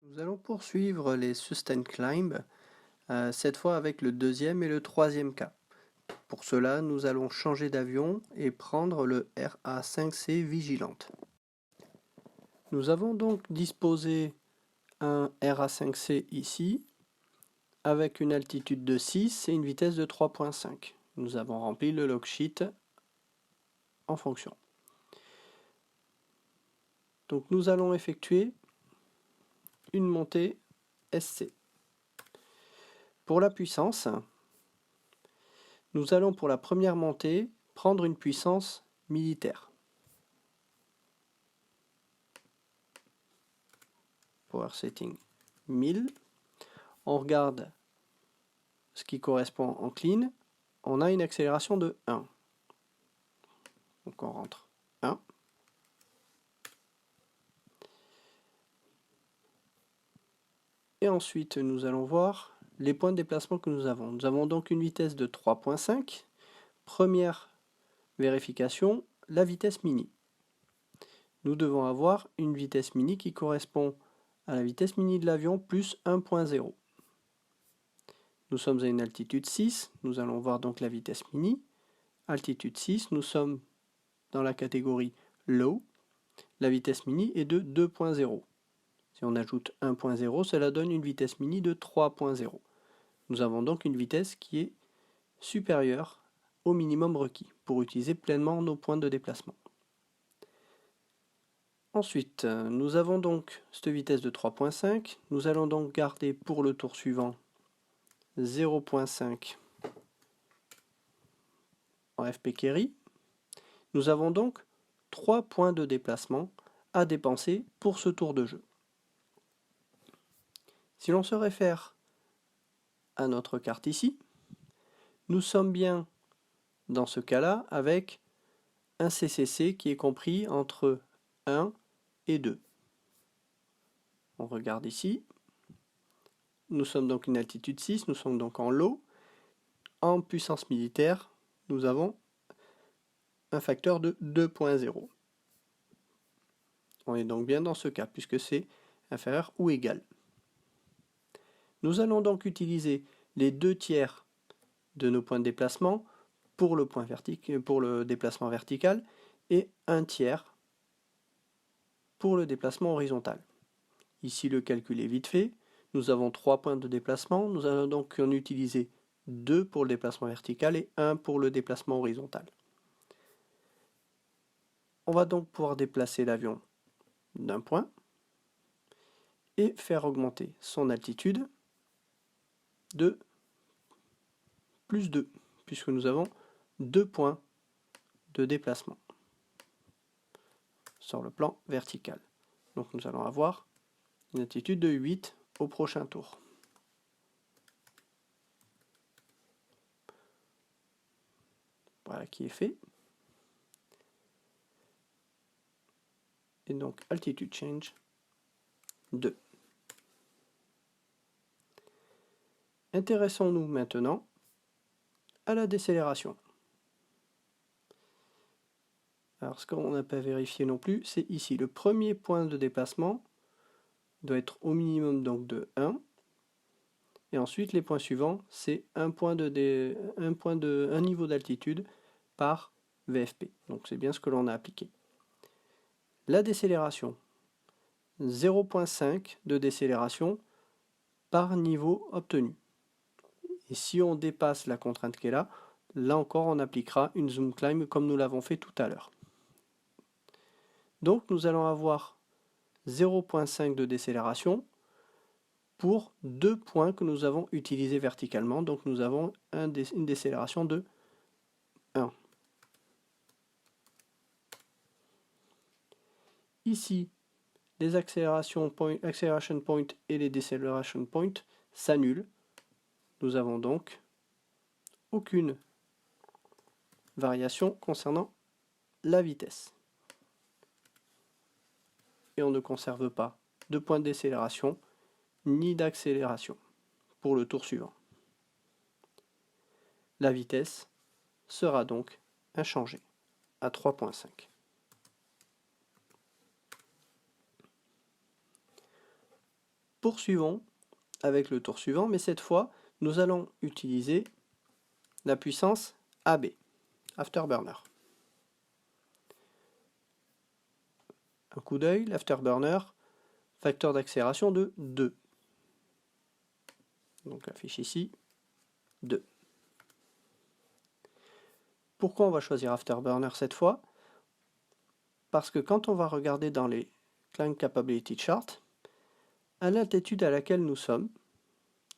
Nous allons poursuivre les Sustain Climb, cette fois avec le deuxième et le troisième cas. Pour cela, nous allons changer d'avion et prendre le RA5C Vigilante. Nous avons donc disposé un RA5C ici, avec une altitude de 6 et une vitesse de 3,5. Nous avons rempli le log sheet en fonction. Donc nous allons effectuer une montée SC. Pour la puissance, nous allons pour la première montée prendre une puissance militaire. Power setting 1000. On regarde ce qui correspond en clean. On a une accélération de 1. Donc on rentre 1. Et ensuite, nous allons voir les points de déplacement que nous avons. Nous avons donc une vitesse de 3,5. Première vérification, la vitesse mini. Nous devons avoir une vitesse mini qui correspond à la vitesse mini de l'avion plus 1,0. Nous sommes à une altitude 6, nous allons voir donc la vitesse mini. Altitude 6, nous sommes dans la catégorie low. La vitesse mini est de 2,0. Si on ajoute 1,0, cela donne une vitesse mini de 3,0. Nous avons donc une vitesse qui est supérieure au minimum requis pour utiliser pleinement nos points de déplacement. Ensuite, nous avons donc cette vitesse de 3,5. Nous allons donc garder pour le tour suivant 0,5 en FP Carry. Nous avons donc 3 points de déplacement à dépenser pour ce tour de jeu. Si l'on se réfère à notre carte ici, nous sommes bien dans ce cas-là avec un CCC qui est compris entre 1 et 2. On regarde ici. Nous sommes donc une altitude 6, nous sommes donc en low. En puissance militaire, nous avons un facteur de 2,0. On est donc bien dans ce cas, puisque c'est inférieur ou égal. Nous allons donc utiliser les 2 tiers de nos points de déplacement pour le déplacement vertical et 1 tiers pour le déplacement horizontal. Ici, le calcul est vite fait. Nous avons 3 points de déplacement. Nous allons donc en utiliser 2 pour le déplacement vertical et 1 pour le déplacement horizontal. On va donc pouvoir déplacer l'avion d'un point et faire augmenter son altitude de plus 2, puisque nous avons 2 points de déplacement sur le plan vertical. Donc nous allons avoir une altitude de 8 au prochain tour. Voilà qui est fait. Et donc altitude change 2. Intéressons-nous maintenant à la décélération. Alors ce qu'on n'a pas vérifié non plus, c'est ici. Le premier point de déplacement doit être au minimum donc de 1. Et ensuite les points suivants, c'est un niveau d'altitude par VFP. Donc c'est bien ce que l'on a appliqué. La décélération, 0,5 de décélération par niveau obtenu. Et si on dépasse la contrainte qui est là, là encore on appliquera une zoom climb comme nous l'avons fait tout à l'heure. Donc nous allons avoir 0,5 de décélération pour 2 points que nous avons utilisés verticalement. Donc nous avons une décélération de 1. Ici, les acceleration point et les deceleration point s'annulent. Nous avons donc aucune variation concernant la vitesse. Et on ne conserve pas de point de décélération ni d'accélération pour le tour suivant. La vitesse sera donc inchangée à 3,5. Poursuivons avec le tour suivant, mais cette fois, nous allons utiliser la puissance AB, Afterburner. Un coup d'œil, l'Afterburner, facteur d'accélération de 2. Donc affiche ici 2. Pourquoi on va choisir Afterburner cette fois? Parce que quand on va regarder dans les Climb Capability Chart, à l'altitude à laquelle nous sommes,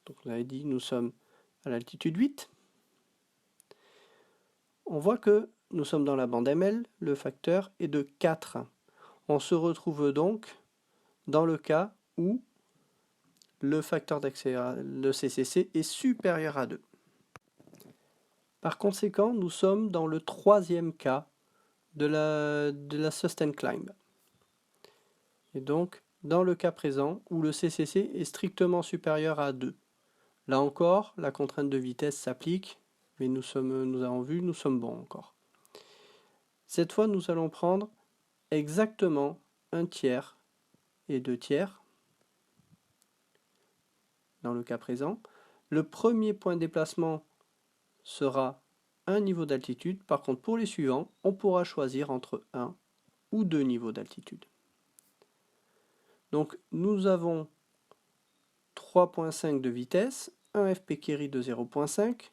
donc on avait dit nous sommes à l'altitude 8, on voit que nous sommes dans la bande ML, le facteur est de 4. On se retrouve donc dans le cas où le facteur d'accélération, le CCC, est supérieur à 2. Par conséquent, nous sommes dans le troisième cas de la Sustain Climb. Et donc, dans le cas présent où le CCC est strictement supérieur à 2. Là encore, la contrainte de vitesse s'applique, mais nous avons vu, nous sommes bons encore. Cette fois, nous allons prendre exactement 1/3 et 2/3 dans le cas présent. Le premier point de déplacement sera un niveau d'altitude. Par contre, pour les suivants, on pourra choisir entre 1 ou 2 niveaux d'altitude. Donc, nous avons 3.5 de vitesse, un FP carry de 0.5.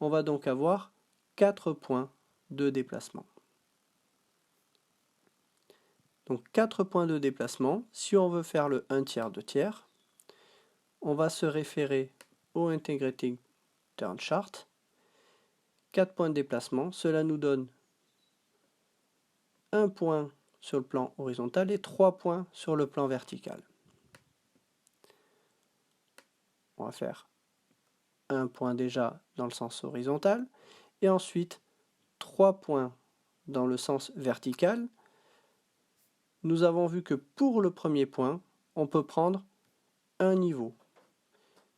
On va donc avoir 4 points de déplacement. Donc 4 points de déplacement. Si on veut faire le 1/3, 2/3, on va se référer au Integrated Turn Chart. 4 points de déplacement, cela nous donne 1 point sur le plan horizontal et 3 points sur le plan vertical. On va faire un point déjà dans le sens horizontal et ensuite 3 points dans le sens vertical. Nous avons vu que pour le premier point, on peut prendre un niveau.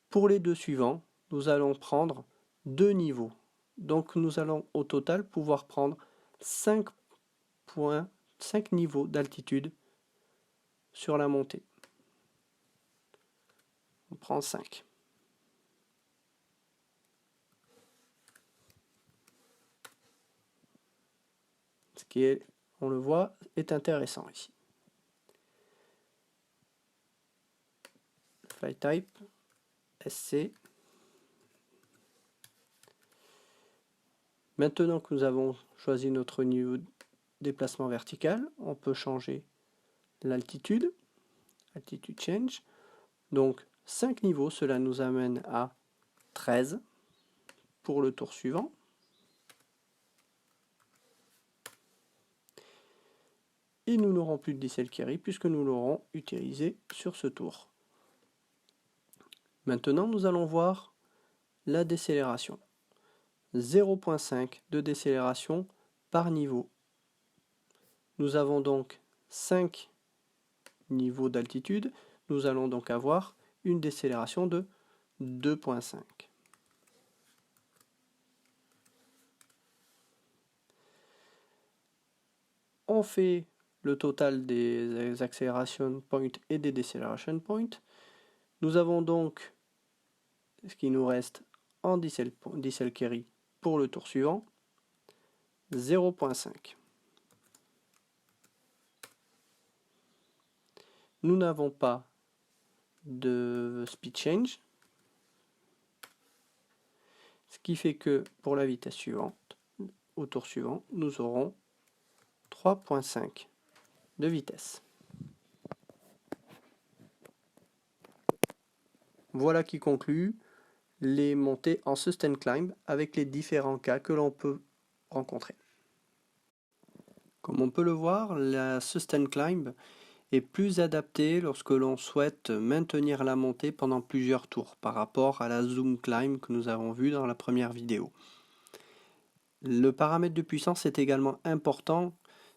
Pour les deux suivants, nous allons prendre 2 niveaux. Donc nous allons au total pouvoir prendre 5 niveaux d'altitude sur la montée. On prend 5. Ce qui est, on le voit, est intéressant ici. Flight type, SC. Maintenant que nous avons choisi notre niveau de déplacement vertical, on peut changer l'altitude, altitude change. Donc 5 niveaux, cela nous amène à 13 pour le tour suivant. Et nous n'aurons plus de decel carry puisque nous l'aurons utilisé sur ce tour. Maintenant, nous allons voir la décélération. 0.5 de décélération par niveau. Nous avons donc 5 niveaux d'altitude. Nous allons donc avoir une décélération de 2.5. On fait le total des acceleration points et des deceleration points. Nous avons donc ce qui nous reste en decel carry pour le tour suivant, 0.5. Nous n'avons pas de speed change, ce qui fait que pour la vitesse suivante, au tour suivant, nous aurons 3.5 de vitesse. Voilà qui conclut les montées en sustain climb avec les différents cas que l'on peut rencontrer. Comme on peut le voir, la sustain climb est plus adaptée lorsque l'on souhaite maintenir la montée pendant plusieurs tours par rapport à la zoom climb que nous avons vu dans la première vidéo. Le paramètre de puissance est également important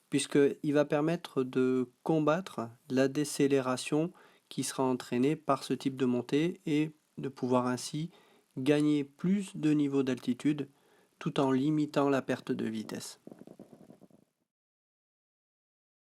puisqu'il va permettre de combattre la décélération qui sera entraînée par ce type de montée et de pouvoir ainsi gagner plus de niveau d'altitude tout en limitant la perte de vitesse.